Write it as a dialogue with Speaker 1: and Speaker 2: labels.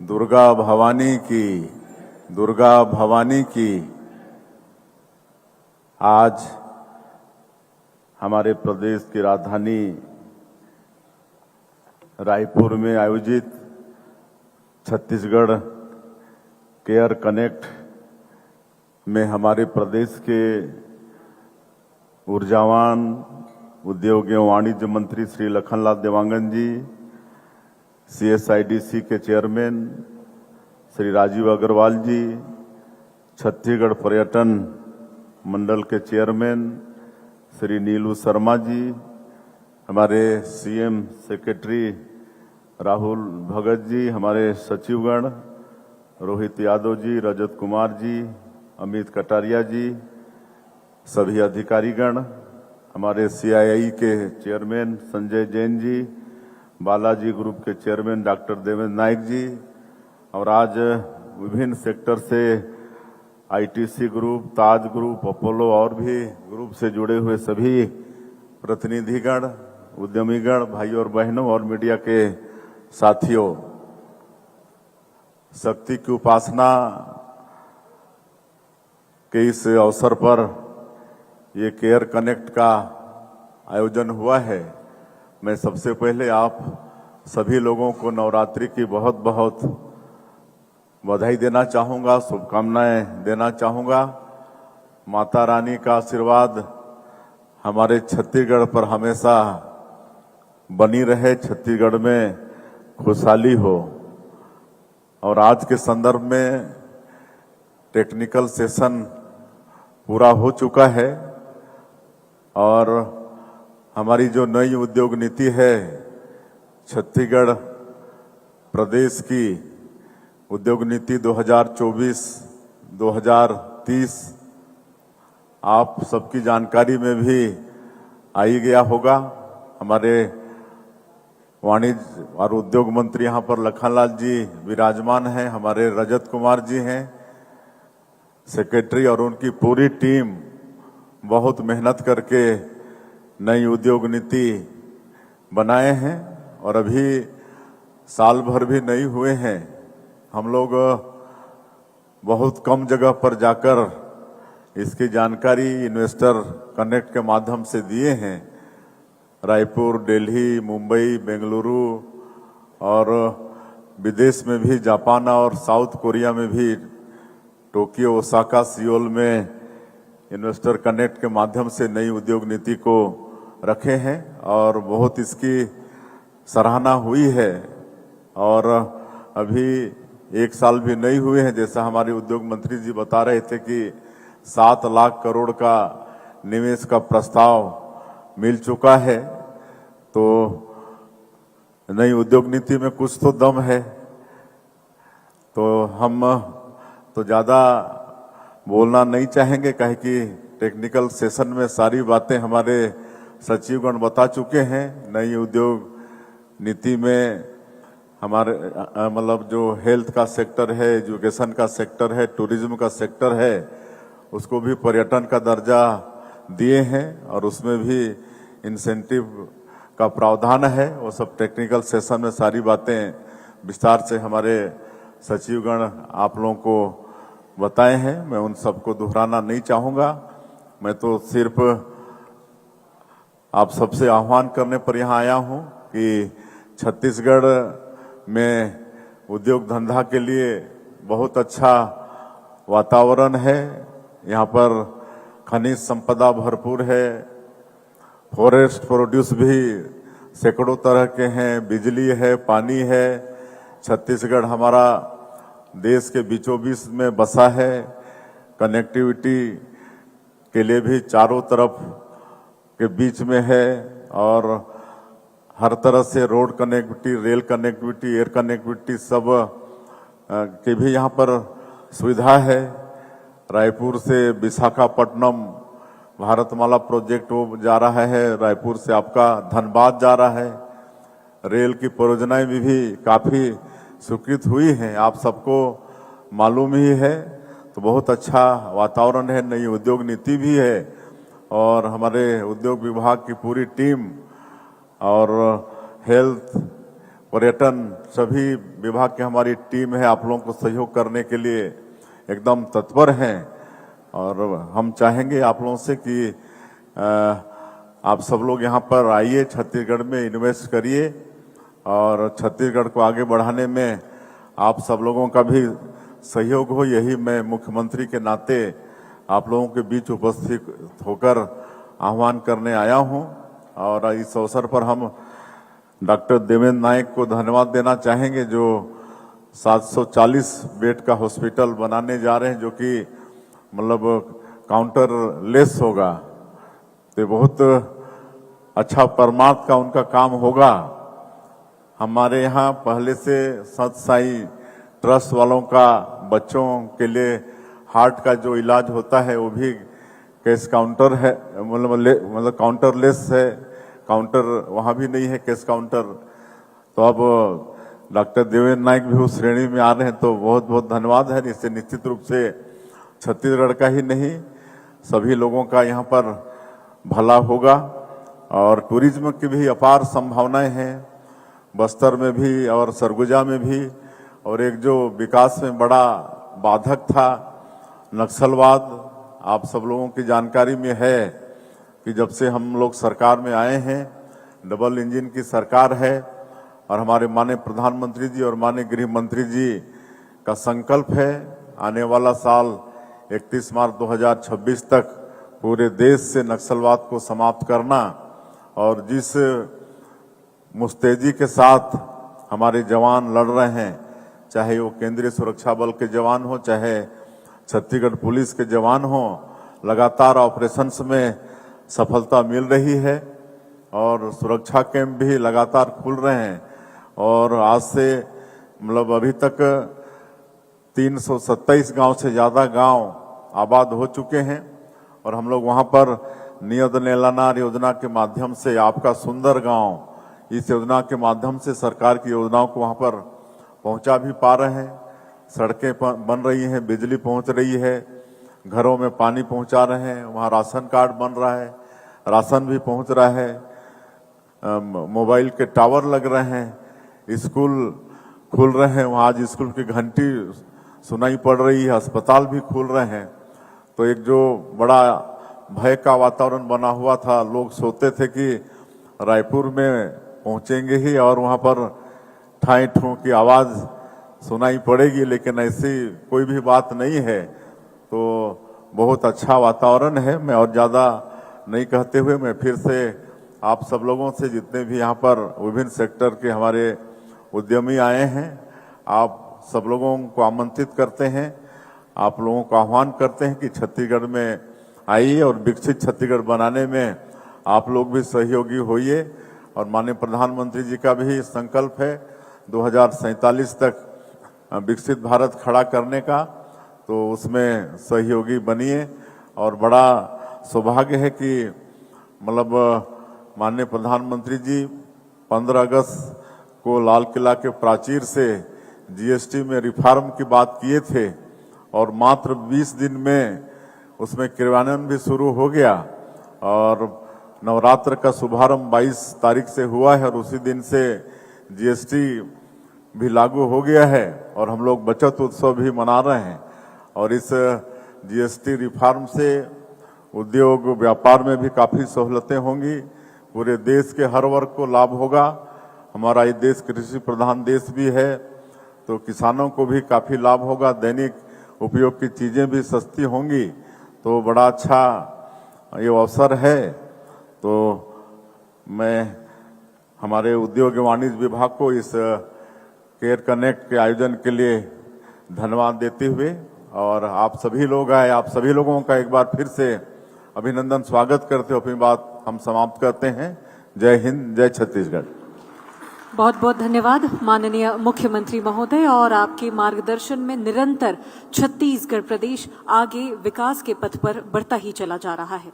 Speaker 1: दुर्गा भवानी की, दुर्गा भवानी की। आज हमारे प्रदेश की राजधानी रायपुर में आयोजित छत्तीसगढ़ केयर कनेक्ट में हमारे प्रदेश के ऊर्जावान उद्योग एवं वाणिज्य मंत्री श्री लखनलाल देवांगन जी, CSIDC के चेयरमैन श्री राजीव अग्रवाल जी, छत्तीसगढ़ पर्यटन मंडल के चेयरमैन श्री नीलू शर्मा जी, हमारे CM सेक्रेटरी राहुल भगत जी, हमारे सचिवगण रोहित यादव जी, रजत कुमार जी, अमित कटारिया जी, सभी अधिकारीगण, हमारे CII के चेयरमैन संजय जैन जी, बालाजी ग्रुप के चेयरमैन डॉक्टर देवेंद्र नायक जी, और आज विभिन्न सेक्टर से ITC ग्रुप, ताज ग्रुप, अपोलो और भी ग्रुप से जुड़े हुए सभी प्रतिनिधिगण, उद्यमीगण, भाइयों और बहनों और मीडिया के साथियों, शक्ति की उपासना के इस अवसर पर ये केयर कनेक्ट का आयोजन हुआ है। मैं सबसे पहले आप सभी लोगों को नवरात्रि की बहुत बहुत बधाई देना चाहूँगा, शुभकामनाएं देना चाहूँगा। माता रानी का आशीर्वाद हमारे छत्तीसगढ़ पर हमेशा बनी रहे, छत्तीसगढ़ में खुशहाली हो। और आज के संदर्भ में टेक्निकल सेशन पूरा हो चुका है और हमारी जो नई उद्योग नीति है, छत्तीसगढ़ प्रदेश की उद्योग नीति 2024-2030 आप सबकी जानकारी में भी आई गया होगा। हमारे वाणिज्य और उद्योग मंत्री यहाँ पर लखनलाल जी विराजमान हैं, हमारे रजत कुमार जी हैं सेक्रेटरी, और उनकी पूरी टीम बहुत मेहनत करके नई उद्योग नीति बनाए हैं और अभी साल भर भी नहीं हुए हैं। हम लोग बहुत कम जगह पर जाकर इसकी जानकारी इन्वेस्टर कनेक्ट के माध्यम से दिए हैं। रायपुर, दिल्ली, मुंबई, बेंगलुरु और विदेश में भी, जापान और साउथ कोरिया में भी, टोक्यो, ओसाका, सियोल में इन्वेस्टर कनेक्ट के माध्यम से नई उद्योग नीति को रखे हैं और बहुत इसकी सराहना हुई है। और अभी 1 साल भी नहीं हुए हैं, जैसा हमारे उद्योग मंत्री जी बता रहे थे कि 7 लाख करोड़ का निवेश का प्रस्ताव मिल चुका है। तो नई उद्योग नीति में कुछ तो दम है। तो हम तो ज्यादा बोलना नहीं चाहेंगे, काहे कि टेक्निकल सेशन में सारी बातें हमारे सचिवगण बता चुके हैं। नई उद्योग नीति में हमारे मतलब जो हेल्थ का सेक्टर है, एजुकेशन का सेक्टर है, टूरिज्म का सेक्टर है, उसको भी पर्यटन का दर्जा दिए हैं और उसमें भी इंसेंटिव का प्रावधान है। वो सब टेक्निकल सेशन में सारी बातें विस्तार से हमारे सचिवगण आप लोगों को बताए हैं। मैं उन सबको दोहराना नहीं चाहूँगा। मैं तो सिर्फ आप सबसे आह्वान करने पर यहाँ आया हूँ कि छत्तीसगढ़ में उद्योग धंधा के लिए बहुत अच्छा वातावरण है। यहाँ पर खनिज संपदा भरपूर है, फॉरेस्ट प्रोड्यूस भी सैकड़ों तरह के हैं, बिजली है, पानी है। छत्तीसगढ़ हमारा देश के बीचों बीच में बसा है। कनेक्टिविटी के लिए भी चारों तरफ के बीच में है और हर तरह से road connectivity, rail connectivity, air connectivity सब के भी यहाँ पर सुविधा है। रायपुर से विशाखापट्टनम भारतमाला प्रोजेक्ट वो जा रहा है, रायपुर से आपका धनबाद जा रहा है। रेल की परियोजनाएं भी काफी स्वीकृत हुई हैं, आप सबको मालूम ही है। तो बहुत अच्छा वातावरण है, नई उद्योग नीति भी है और हमारे उद्योग विभाग की पूरी टीम और हेल्थ पर्यटन, सभी विभाग की हमारी टीम है, आप लोगों को सहयोग करने के लिए एकदम तत्पर हैं। और हम चाहेंगे आप लोगों से कि आप सब लोग यहाँ पर आइए, छत्तीसगढ़ में इन्वेस्ट करिए और छत्तीसगढ़ को आगे बढ़ाने में आप सब लोगों का भी सहयोग हो, यही मैं मुख्यमंत्री के नाते आप लोगों के बीच उपस्थित होकर आह्वान करने आया हूं। और इस अवसर पर हम डॉक्टर देवेंद्र नायक को धन्यवाद देना चाहेंगे, जो 740 बेड का हॉस्पिटल बनाने जा रहे हैं, जो कि मतलब काउंटर लेस होगा। तो बहुत अच्छा परमार्थ का उनका काम होगा। हमारे यहाँ पहले से सत साई ट्रस्ट वालों का बच्चों के लिए हार्ट का जो इलाज होता है वो भी कैश काउंटर है, मतलब काउंटर लेस है, काउंटर वहाँ भी नहीं है कैश काउंटर। तो अब डॉक्टर देवेंद्र नायक भी उस श्रेणी में आ रहे हैं, तो बहुत बहुत धन्यवाद है। इससे निश्चित रूप से छत्तीसगढ़ का ही नहीं, सभी लोगों का यहाँ पर भला होगा। और टूरिज्म की भी अपार संभावनाएं हैं, बस्तर में भी और सरगुजा में भी। और एक जो विकास में बड़ा बाधक था नक्सलवाद, आप सब लोगों की जानकारी में है कि जब से हम लोग सरकार में आए हैं, डबल इंजन की सरकार है और हमारे माननीय प्रधानमंत्री जी और माननीय गृह मंत्री जी का संकल्प है आने वाला साल 31 मार्च 2026 तक पूरे देश से नक्सलवाद को समाप्त करना। और जिस मुस्तैदी के साथ हमारे जवान लड़ रहे हैं, चाहे वो केंद्रीय सुरक्षा बल के जवान हो, चाहे छत्तीसगढ़ पुलिस के जवान हो, लगातार ऑपरेशंस में सफलता मिल रही है और सुरक्षा कैंप भी लगातार खुल रहे हैं। और आज से मतलब अभी तक 327 गांव से ज्यादा गांव आबाद हो चुके हैं और हम लोग वहां पर नियत नेलानार योजना के माध्यम से आपका सुंदर गांव, इस योजना के माध्यम से सरकार की योजनाओं को वहां पर पहुंचा भी पा रहे हैं। सड़कें बन रही हैं, बिजली पहुंच रही है, घरों में पानी पहुंचा रहे हैं, वहां राशन कार्ड बन रहा है, राशन भी पहुंच रहा है, मोबाइल के टावर लग रहे हैं, स्कूल खुल रहे हैं, वहां आज स्कूल की घंटी सुनाई पड़ रही है, अस्पताल भी खुल रहे हैं। तो एक जो बड़ा भय का वातावरण बना हुआ था, लोग सोचते थे कि रायपुर में पहुंचेंगे ही और वहां पर ठाई ठू की आवाज सुनाई पड़ेगी, लेकिन ऐसी कोई भी बात नहीं है। तो बहुत अच्छा वातावरण है। मैं और ज्यादा नहीं कहते हुए मैं फिर से आप सब लोगों से, जितने भी यहाँ पर विभिन्न सेक्टर के हमारे उद्यमी आए हैं, आप सब लोगों को आमंत्रित करते हैं, आप लोगों को आह्वान करते हैं कि छत्तीसगढ़ में आइए और विकसित छत्तीसगढ़ बनाने में आप लोग भी सहयोगी होइए। और माननीय प्रधानमंत्री जी का भी संकल्प है 2047 तक विकसित भारत खड़ा करने का, तो उसमें सहयोगी बनिए। और बड़ा सौभाग्य है कि मतलब माननीय प्रधानमंत्री जी 15 अगस्त को लाल किला के प्राचीर से जीएसटी में रिफॉर्म की बात किए थे और मात्र 20 दिन में उसमें क्रियान्वयन भी शुरू हो गया और नवरात्र का शुभारंभ 22 तारीख से हुआ है और उसी दिन से जीएसटी भी लागू हो गया है और हम लोग बचत उत्सव भी मना रहे हैं। और इस जीएसटी रिफॉर्म से उद्योग व्यापार में भी काफी सहूलतें होंगी, पूरे देश के हर वर्ग को लाभ होगा। हमारा ये देश कृषि प्रधान देश भी है, तो किसानों को भी काफी लाभ होगा, दैनिक उपयोग की चीजें भी सस्ती होंगी। तो बड़ा अच्छा ये अवसर है। तो मैं हमारे उद्योग एवं वाणिज्य विभाग को इस केयर कनेक्ट के आयोजन के लिए धन्यवाद देते हुए और आप सभी लोग आए, आप सभी लोगों का एक बार फिर से अभिनंदन, स्वागत करते हुए अपनी बात हम समाप्त करते हैं। जय हिंद, जय छत्तीसगढ़।
Speaker 2: बहुत बहुत धन्यवाद माननीय मुख्यमंत्री महोदय। और आपके मार्गदर्शन में निरंतर छत्तीसगढ़ प्रदेश आगे विकास के पथ पर बढ़ता ही चला जा रहा है।